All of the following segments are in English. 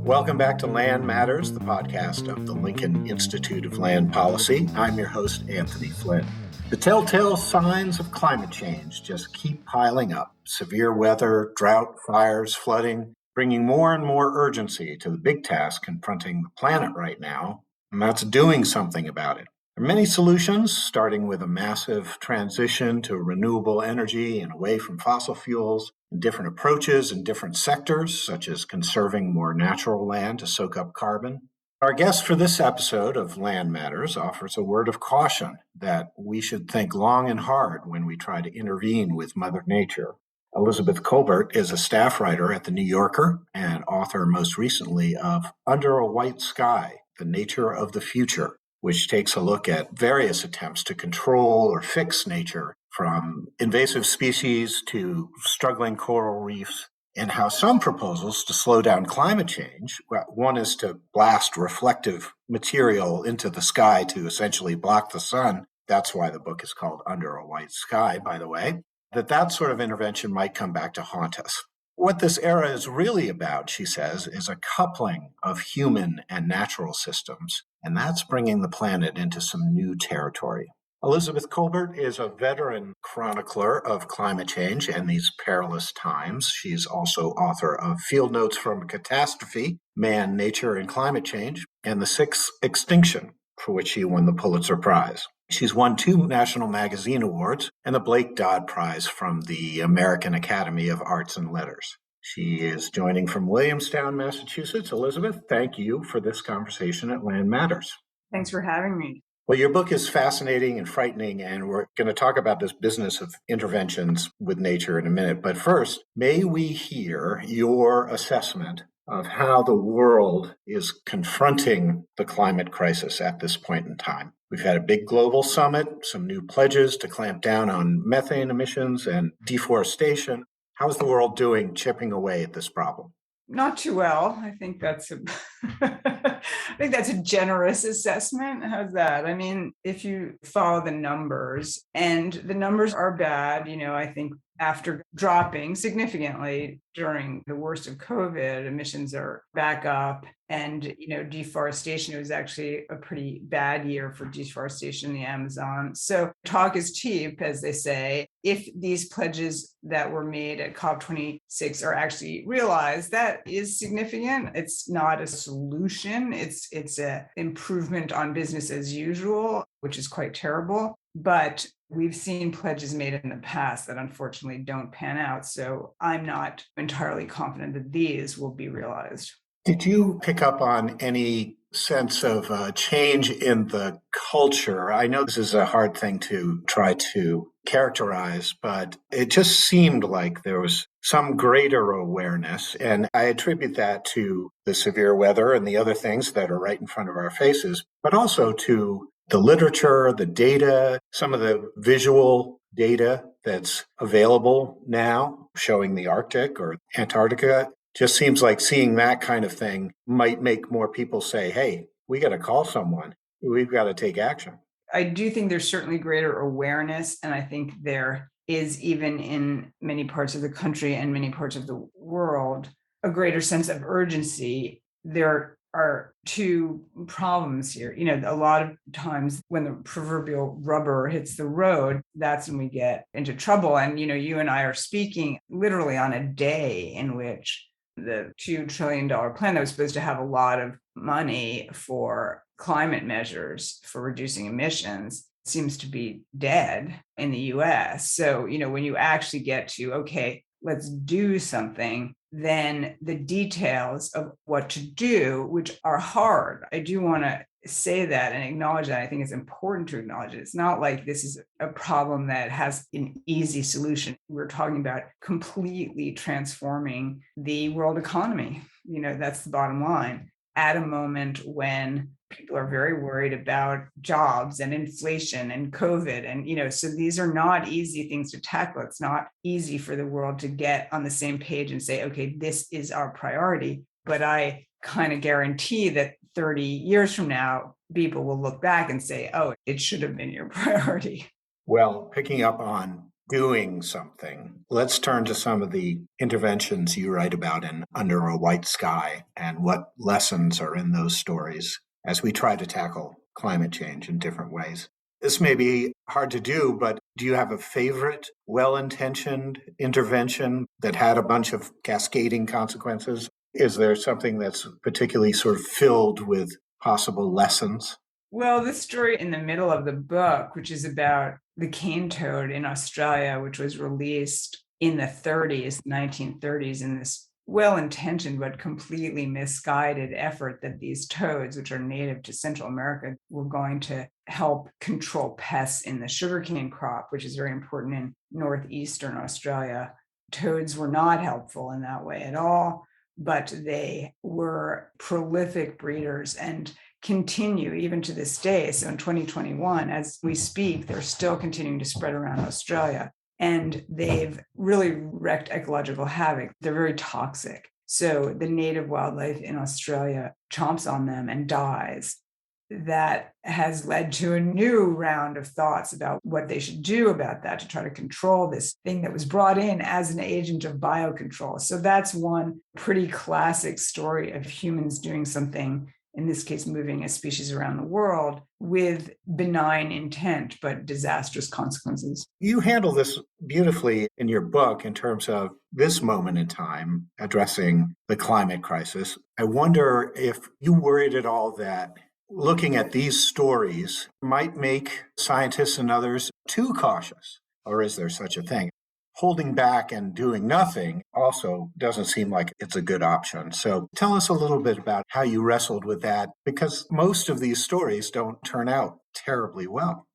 Welcome back to Land Matters, the podcast of the Lincoln Institute of Land Policy. I'm your host, Anthony Flynn. The telltale signs of climate change just keep piling up. Severe weather, drought, fires, flooding, bringing more and more urgency to the big task confronting the planet right now, and that's doing something about it. There are many solutions, starting with a massive transition to renewable energy and away from fossil fuels, and different approaches in different sectors, such as conserving more natural land to soak up carbon. Our guest for this episode of Land Matters offers a word of caution that we should think long and hard when we try to intervene with Mother Nature. Elizabeth Kolbert is a staff writer at The New Yorker and author most recently of Under a White Sky, The Nature of the Future, which takes a look at various attempts to control or fix nature, from invasive species to struggling coral reefs, and how some proposals to slow down climate change, one is to blast reflective material into the sky to essentially block the sun. That's why the book is called Under a White Sky, by the way, that sort of intervention might come back to haunt us. What this era is really about, she says, is a coupling of human and natural systems, and that's bringing the planet into some new territory. Elizabeth Kolbert is a veteran chronicler of climate change and these perilous times. She's also author of Field Notes from a Catastrophe, Man, Nature, and Climate Change, and The Sixth Extinction, for which she won the Pulitzer Prize. She's won 2 National Magazine Awards and the Blake Dodd Prize from the American Academy of Arts and Letters. She is joining from Williamstown, Massachusetts. Elizabeth, thank you for this conversation at Land Matters. Thanks for having me. Well, your book is fascinating and frightening, and we're going to talk about this business of interventions with nature in a minute. But first, may we hear your assessment of how the world is confronting the climate crisis at this point in time? We've had a big global summit, some new pledges to clamp down on methane emissions and deforestation. How's the world doing chipping away at this problem? Not too well. I think that's a generous assessment. How's that? I mean, if you follow the numbers, and the numbers are bad, I think after dropping significantly during the worst of COVID, emissions are back up. And, deforestation, it was actually a pretty bad year for deforestation in the Amazon. So talk is cheap, as they say. If these pledges that were made at COP26 are actually realized, that is significant. It's not a solution. It's an improvement on business as usual, which is quite terrible. But we've seen pledges made in the past that unfortunately don't pan out. So I'm not entirely confident that these will be realized. Did you pick up on any sense of change in the culture? I know this is a hard thing to try to characterize, but it just seemed like there was some greater awareness. And I attribute that to the severe weather and the other things that are right in front of our faces, but also to the literature, the data, some of the visual data that's available now showing the Arctic or Antarctica. Just seems like seeing that kind of thing might make more people say, hey, we got to call someone. We've got to take action. I do think there's certainly greater awareness. And I think there is, even in many parts of the country and many parts of the world, a greater sense of urgency. There are 2 problems here. A lot of times when the proverbial rubber hits the road, that's when we get into trouble. And, you and I are speaking literally on a day in which the $2 trillion plan that was supposed to have a lot of money for climate measures for reducing emissions seems to be dead in the US. So, when you actually get to, okay, let's do something, then the details of what to do, which are hard. I do want to say that and acknowledge that. I think it's important to acknowledge it. It's not like this is a problem that has an easy solution. We're talking about completely transforming the world economy. That's the bottom line. At a moment when people are very worried about jobs and inflation and COVID. And, so these are not easy things to tackle. It's not easy for the world to get on the same page and say, okay, this is our priority. But I kind of guarantee that 30 years from now, people will look back and say, oh, it should have been your priority. Well, picking up on doing something. Let's turn to some of the interventions you write about in Under a White Sky and what lessons are in those stories as we try to tackle climate change in different ways. This may be hard to do, but do you have a favorite well-intentioned intervention that had a bunch of cascading consequences? Is there something that's particularly sort of filled with possible lessons? Well, this story in the middle of the book, which is about the cane toad in Australia, which was released in the 1930s, in this well-intentioned but completely misguided effort that these toads, which are native to Central America, were going to help control pests in the sugarcane crop, which is very important in northeastern Australia. Toads were not helpful in that way at all, but they were prolific breeders and continue even to this day. So in 2021, as we speak, they're still continuing to spread around Australia. And they've really wreaked ecological havoc. They're very toxic. So the native wildlife in Australia chomps on them and dies. That has led to a new round of thoughts about what they should do about that to try to control this thing that was brought in as an agent of biocontrol. So that's one pretty classic story of humans doing something, in this case, moving a species around the world with benign intent, but disastrous consequences. You handle this beautifully in your book in terms of this moment in time addressing the climate crisis. I wonder if you worried at all that looking at these stories might make scientists and others too cautious, or is there such a thing? Holding back and doing nothing also doesn't seem like it's a good option. So tell us a little bit about how you wrestled with that, because most of these stories don't turn out terribly well.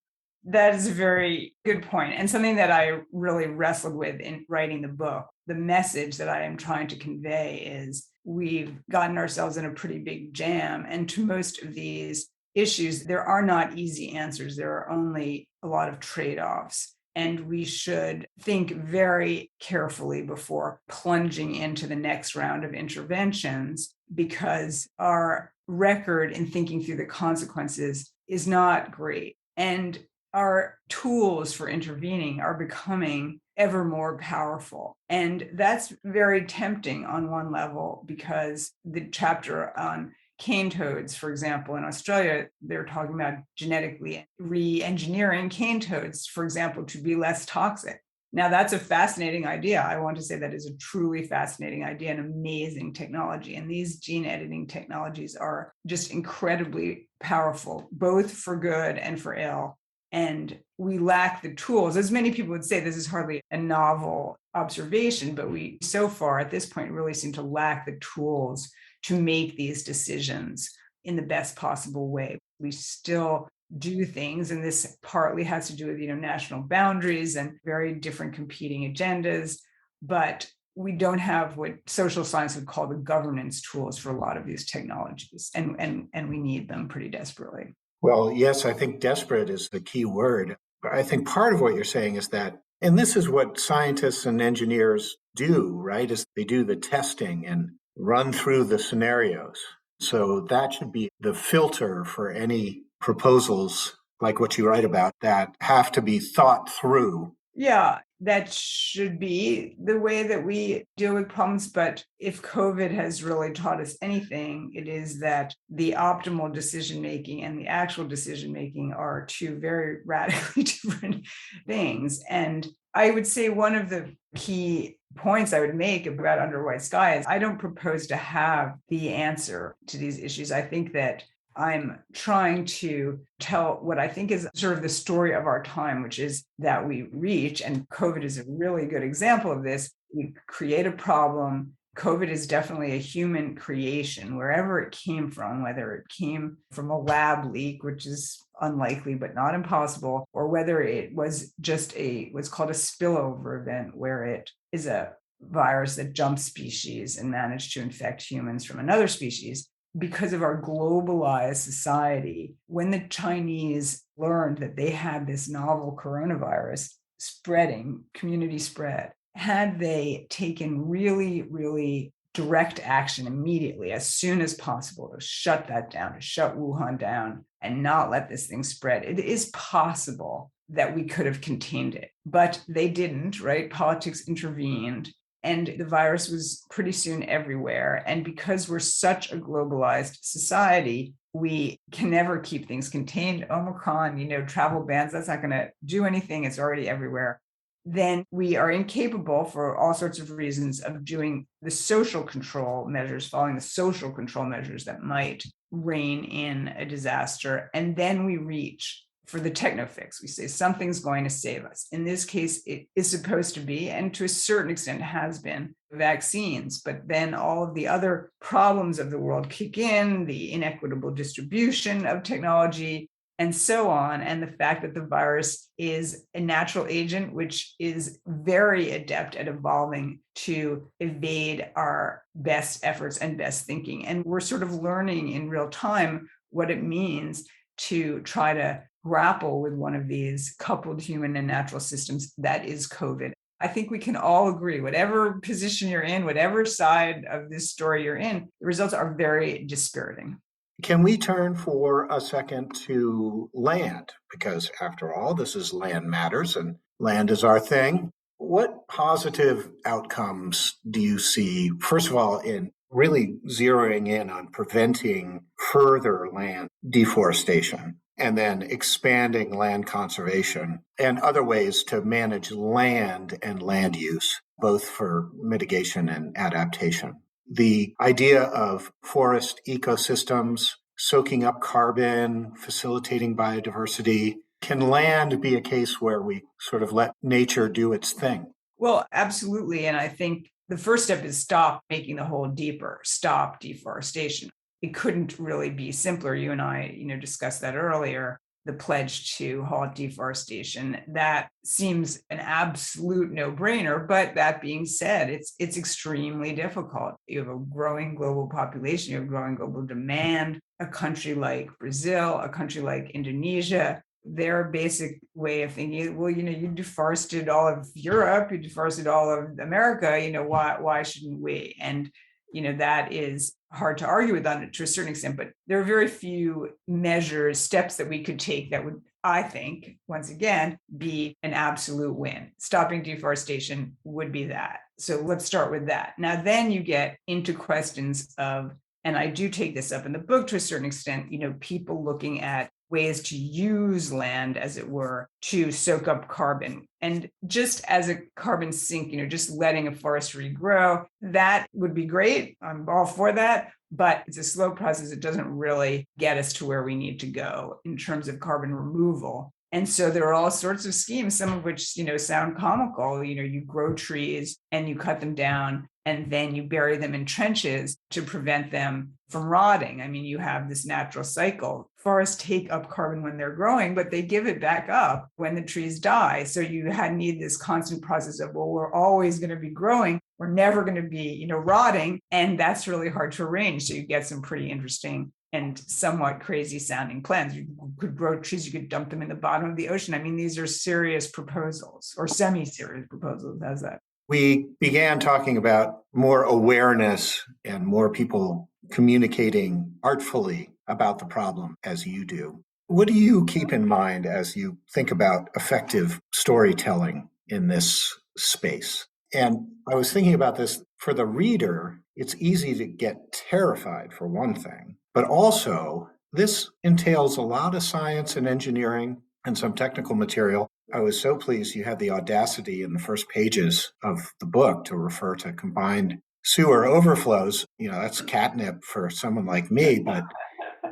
That is a very good point, and something that I really wrestled with in writing the book. The message that I am trying to convey is we've gotten ourselves in a pretty big jam, and to most of these issues, there are not easy answers. There are only a lot of trade-offs. And we should think very carefully before plunging into the next round of interventions, because our record in thinking through the consequences is not great. And our tools for intervening are becoming ever more powerful. And that's very tempting on one level, because the chapter on cane toads, for example, in Australia, they're talking about genetically re-engineering cane toads, for example, to be less toxic. Now, that's a fascinating idea. I want to say that is a truly fascinating idea and amazing technology. And these gene editing technologies are just incredibly powerful, both for good and for ill. And we lack the tools. As many people would say, this is hardly a novel observation, but we, so far at this point, really seem to lack the tools to make these decisions in the best possible way. We still do things, and this partly has to do with, national boundaries and very different competing agendas, but we don't have what social science would call the governance tools for a lot of these technologies, and we need them pretty desperately. Well, yes, I think desperate is the key word. But I think part of what you're saying is that, and this is what scientists and engineers do, right? Is they do the testing and run through the scenarios. So that should be the filter for any proposals like what you write about that have to be thought through. Yeah, that should be the way that we deal with problems. But if COVID has really taught us anything, it is that the optimal decision-making and the actual decision-making are two very radically different things. And I would say one of the key points I would make about Under White Sky is I don't propose to have the answer to these issues. I think that I'm trying to tell what I think is sort of the story of our time, which is that we reach, and COVID is a really good example of this, we create a problem. COVID is definitely a human creation, wherever it came from, whether it came from a lab leak, which is unlikely but not impossible, or whether it was just what's called a spillover event, where it is a virus that jumped species and managed to infect humans from another species. Because of our globalized society, when the Chinese learned that they had this novel coronavirus spreading, community spread, had they taken really, really direct action immediately, as soon as possible, to shut that down, to shut Wuhan down and not let this thing spread, it is possible that we could have contained it. But they didn't, right? Politics intervened. And the virus was pretty soon everywhere. And because we're such a globalized society, we can never keep things contained. Omicron, travel bans, that's not going to do anything. It's already everywhere. Then we are incapable, for all sorts of reasons, of doing the social control measures, following the social control measures that might rein in a disaster. And then we reach for the techno fix. We say something's going to save us. In this case, it is supposed to be, and to a certain extent has been, vaccines. But then all of the other problems of the world kick in, the inequitable distribution of technology, and so on. And the fact that the virus is a natural agent, which is very adept at evolving to evade our best efforts and best thinking. And we're sort of learning in real time what it means to try to grapple with one of these coupled human and natural systems that is COVID. I think we can all agree, whatever position you're in, whatever side of this story you're in, the results are very dispiriting. Can we turn for a second to land? Because after all, this is Land Matters and land is our thing. What positive outcomes do you see, first of all, in really zeroing in on preventing further land deforestation and then expanding land conservation and other ways to manage land and land use, both for mitigation and adaptation? The idea of forest ecosystems soaking up carbon, facilitating biodiversity. Can land be a case where we sort of let nature do its thing? Well, absolutely. And I think the first step is stop making the hole deeper, stop deforestation. It couldn't really be simpler. You and I, discussed that earlier. The pledge to halt deforestation. That seems an absolute no-brainer. But that being said, it's extremely difficult. You have a growing global population, you have growing global demand. A country like Brazil, a country like Indonesia, their basic way of thinking, well, you deforested all of Europe, you deforested all of America, why shouldn't we? And that is hard to argue with on it to a certain extent, but there are very few measures, steps that we could take that would, I think, once again, be an absolute win. Stopping deforestation would be that. So let's start with that. Now, then you get into questions of, and I do take this up in the book to a certain extent, people looking at ways to use land, as it were, to soak up carbon. And just as a carbon sink, just letting a forest regrow, that would be great. I'm all for that. But it's a slow process. It doesn't really get us to where we need to go in terms of carbon removal. And so there are all sorts of schemes, some of which, sound comical. You grow trees and you cut them down and then you bury them in trenches to prevent them from rotting. I mean, you have this natural cycle. Forests take up carbon when they're growing, but they give it back up when the trees die. So you need this constant process of, well, we're always going to be growing. We're never going to be, rotting. And that's really hard to arrange. So you get some pretty interesting and somewhat crazy sounding plans. You could grow trees, you could dump them in the bottom of the ocean. I mean, these are serious proposals or semi-serious proposals. How's that? We began talking about more awareness and more people communicating artfully about the problem as you do. What do you keep in mind as you think about effective storytelling in this space? And I was thinking about this for the reader. It's easy to get terrified, for one thing, but also this entails a lot of science and engineering and some technical material. I was so pleased you had the audacity in the first pages of the book to refer to combined sewer overflows. That's catnip for someone like me, but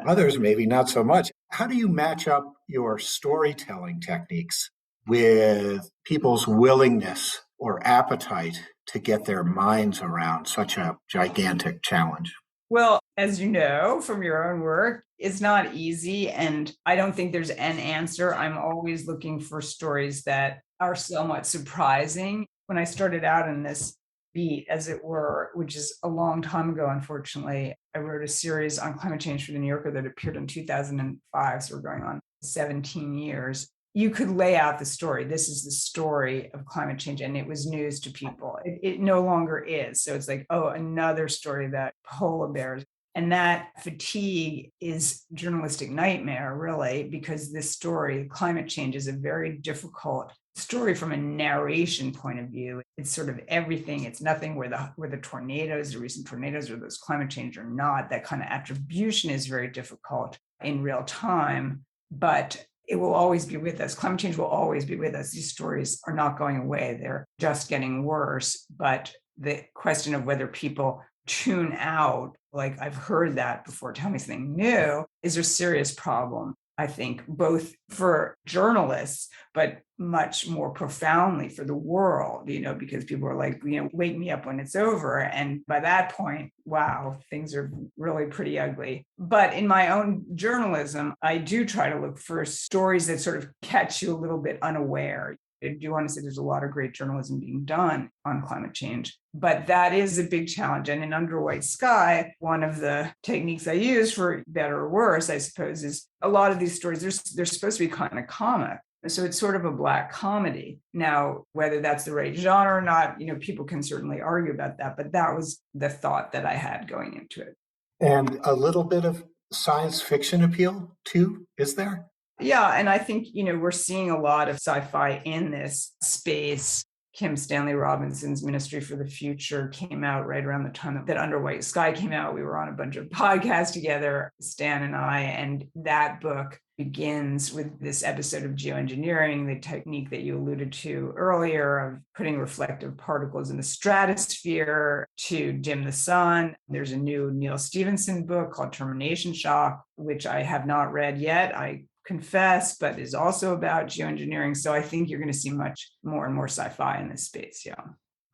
others maybe not so much. How do you match up your storytelling techniques with people's willingness or appetite to get their minds around such a gigantic challenge? Well, as you know from your own work, it's not easy. And I don't think there's an answer. I'm always looking for stories that are somewhat surprising. When I started out in this beat, as it were, which is a long time ago, unfortunately, I wrote a series on climate change for the New Yorker that appeared in 2005. So we're going on 17 years. You could lay out the story. This is the story of climate change. And it was news to people. It no longer is. So it's like, oh, another story that polar bears. And that fatigue is journalistic nightmare, really, because this story, climate change, is a very difficult story from a narration point of view. It's sort of everything. It's nothing where the tornadoes, the recent tornadoes, or those climate change or not. That kind of attribution is very difficult in real time, but it will always be with us. Climate change will always be with us. These stories are not going away. They're just getting worse. But the question of whether people tune out, like I've heard that before, tell me something new, is a serious problem, I think, both for journalists, but much more profoundly for the world, because people are like, wake me up when it's over. And by that point, wow, things are really pretty ugly. But in my own journalism, I do try to look for stories that sort of catch you a little bit unaware. I do want to say there's a lot of great journalism being done on climate change, but that is a big challenge. And in Under a White Sky, one of the techniques I use, for better or worse, I suppose, is a lot of these stories, they're supposed to be kind of comic. So it's sort of a Black comedy. Now, whether that's the right genre or not, people can certainly argue about that, but that was the thought that I had going into it. And a little bit of science fiction appeal too, is there? Yeah, and I think, we're seeing a lot of sci-fi in this space. Kim Stanley Robinson's Ministry for the Future came out right around the time that Under White Sky came out. We were on a bunch of podcasts together, Stan and I, and that book begins with this episode of geoengineering, the technique that you alluded to earlier of putting reflective particles in the stratosphere to dim the sun. There's a new Neil Stephenson book called Termination Shock, which I have not read yet. I confess, but is also about geoengineering. So I think you're going to see much more and more sci-fi in this space. Yeah.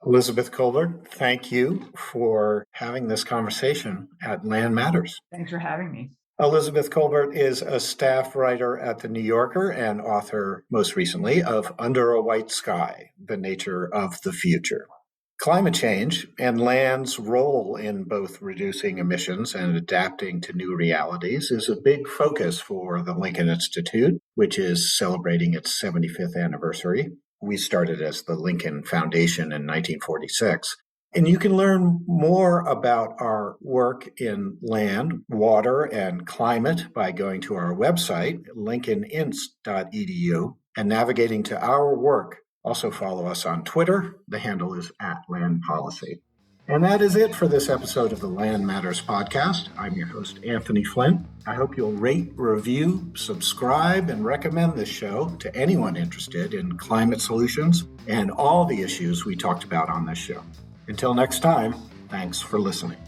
Elizabeth Kolbert, thank you for having this conversation at Land Matters. Thanks for having me. Elizabeth Kolbert is a staff writer at The New Yorker and author, most recently, of Under a White Sky, The Nature of the Future. Climate change and land's role in both reducing emissions and adapting to new realities is a big focus for the Lincoln Institute, which is celebrating its 75th anniversary. We started as the Lincoln Foundation in 1946. And you can learn more about our work in land, water, and climate by going to our website, lincolninst.edu, and navigating to our work. Also follow us on Twitter. The handle is @landpolicy. And that is it for this episode of the Land Matters podcast. I'm your host, Anthony Flint. I hope you'll rate, review, subscribe, and recommend this show to anyone interested in climate solutions and all the issues we talked about on this show. Until next time, thanks for listening.